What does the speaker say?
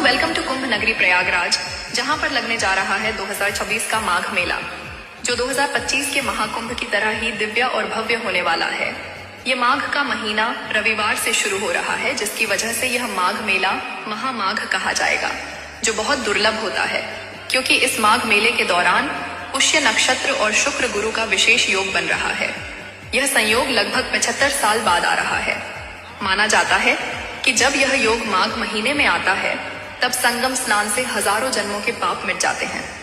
Welcome to कुंभ नगरी प्रयागराज, जहां पर लगने जा रहा है 2026 का माघ मेला, जो 2025 के महाकुंभ की तरह ही दिव्य और भव्य होने वाला है। ये माघ का महीना रविवार से शुरू हो रहा है, जिसकी वजह से यह माघ मेला महामाघ कहा जाएगा, जो बहुत दुर्लभ होता है, क्योंकि इस माघ मेले के दौरान पुष्य नक्षत्र और शुक्र गुरु का विशेष योग बन रहा है। यह संयोग लगभग 75 साल बाद आ रहा है। माना जाता है कि जब यह योग माघ महीने में आता है, तब संगम स्नान से हजारों जन्मों के पाप मिट जाते हैं।